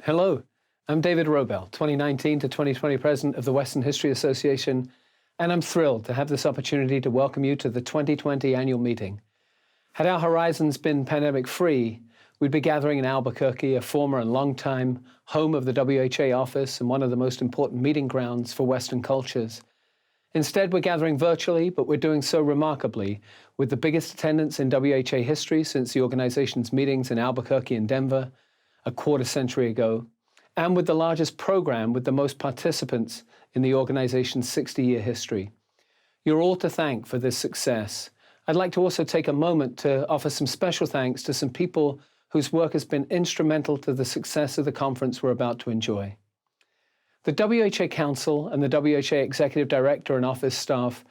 Hello, I'm David Wrobel, 2019 to 2020 President of the Western History Association, and I'm thrilled to have this opportunity to welcome you to the 2020 annual meeting. Had our horizons been pandemic-free, we'd be gathering in Albuquerque, a former and long-time home of the WHA office and one of the most important meeting grounds for Western cultures. Instead, we're gathering virtually, but we're doing so remarkably, with the biggest attendance in WHA history since the organization's meetings in Albuquerque and Denver a quarter century ago, and with the largest program with the most participants in the organization's 60-year history. You're all to thank for this success. I'd like to also take a moment to offer some special thanks to some people whose work has been instrumental to the success of the conference we're about to enjoy. The WHA Council and the WHA Executive Director and office staff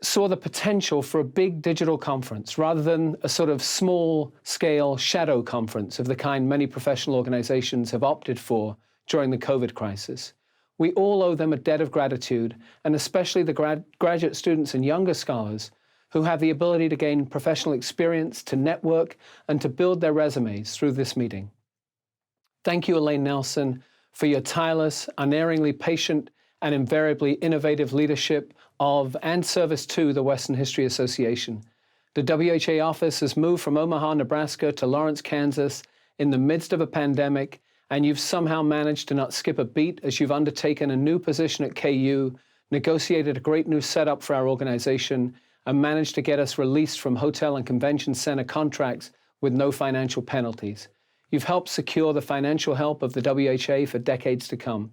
saw the potential for a big digital conference rather than a sort of small-scale shadow conference of the kind many professional organizations have opted for during the COVID crisis. We all owe them a debt of gratitude, and especially the graduate students and younger scholars who have the ability to gain professional experience, to network, and to build their resumes through this meeting. Thank you, Elaine Nelson, for your tireless, unerringly patient, and invariably innovative leadership of and service to the Western History Association. The WHA office has moved from Omaha, Nebraska to Lawrence, Kansas in the midst of a pandemic, and you've somehow managed to not skip a beat as you've undertaken a new position at KU, negotiated a great new setup for our organization, and managed to get us released from hotel and convention center contracts with no financial penalties. You've helped secure the financial help of the WHA for decades to come.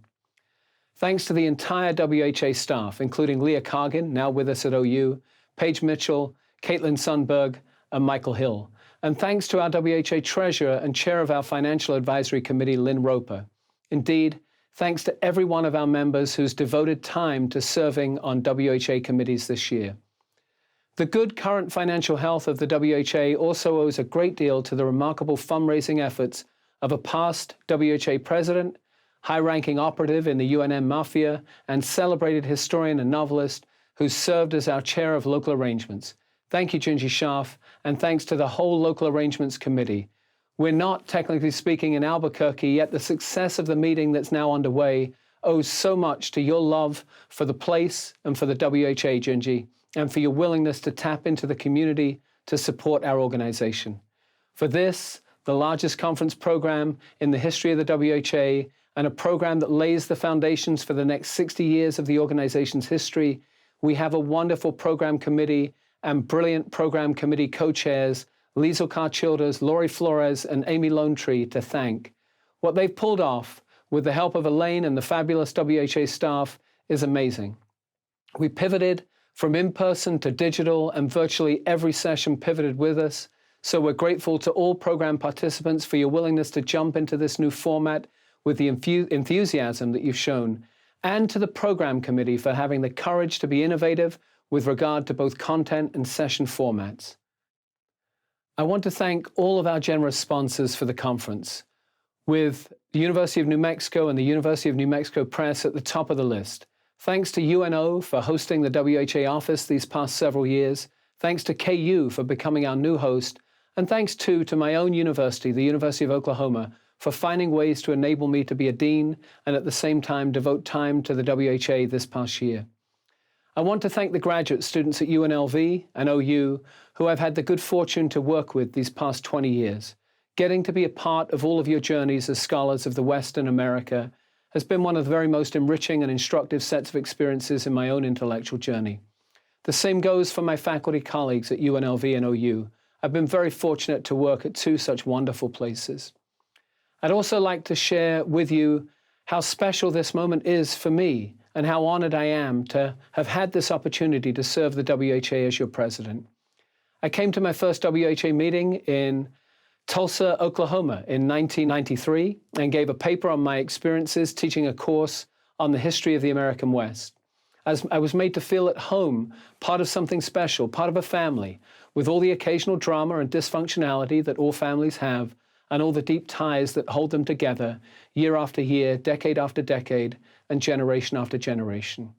Thanks to the entire WHA staff, including Leah Cargin, now with us at OU, Paige Mitchell, Caitlin Sundberg, and Michael Hill. And thanks to our WHA Treasurer and Chair of our Financial Advisory Committee, Lynn Roper. Indeed, thanks to every one of our members who's devoted time to serving on WHA committees this year. The good current financial health of the WHA also owes a great deal to the remarkable fundraising efforts of a past WHA president, high-ranking operative in the UNM Mafia, and celebrated historian and novelist who served as our chair of local arrangements. Thank you, Junji Scharf, and thanks to the whole Local Arrangements Committee. We're not, technically speaking, in Albuquerque, yet the success of the meeting that's now underway owes so much to your love for the place and for the WHA, Junji, and for your willingness to tap into the community to support our organization. For this, the largest conference program in the history of the WHA, and a program that lays the foundations for the next 60 years of the organization's history, we have a wonderful program committee and brilliant program committee co-chairs, Liesl Carr-Childers, Lori Flores, and Amy Lonetree, to thank. What they've pulled off, with the help of Elaine and the fabulous WHA staff, is amazing. We pivoted from in-person to digital, and virtually every session pivoted with us, so we're grateful to all program participants for your willingness to jump into this new format with the enthusiasm that you've shown, and to the program committee for having the courage to be innovative with regard to both content and session formats. I want to thank all of our generous sponsors for the conference, with the University of New Mexico and the University of New Mexico Press at the top of the list. Thanks to UNO for hosting the WHA office these past several years, thanks to KU for becoming our new host, and thanks too to my own university, the University of Oklahoma, for finding ways to enable me to be a dean and at the same time devote time to the WHA this past year. I want to thank the graduate students at UNLV and OU who I've had the good fortune to work with these past 20 years. Getting to be a part of all of your journeys as scholars of the West and America has been one of the very most enriching and instructive sets of experiences in my own intellectual journey. The same goes for my faculty colleagues at UNLV and OU. I've been very fortunate to work at two such wonderful places. I'd also like to share with you how special this moment is for me and how honored I am to have had this opportunity to serve the WHA as your president. I came to my first WHA meeting in Tulsa, Oklahoma in 1993 and gave a paper on my experiences teaching a course on the history of the American West. As I was made to feel at home, part of something special, part of a family, with all the occasional drama and dysfunctionality that all families have, and all the deep ties that hold them together year after year, decade after decade, and generation after generation.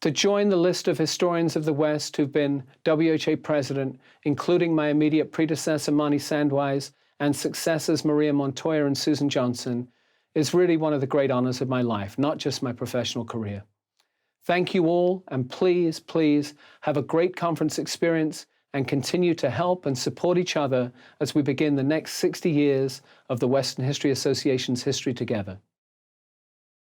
To join the list of historians of the West who've been WHA president, including my immediate predecessor, Monty Sandwise, and successors Maria Montoya and Susan Johnson is really one of the great honors of my life, not just my professional career. Thank you all, and please, please have a great conference experience and continue to help and support each other as we begin the next 60 years of the Western History Association's history together.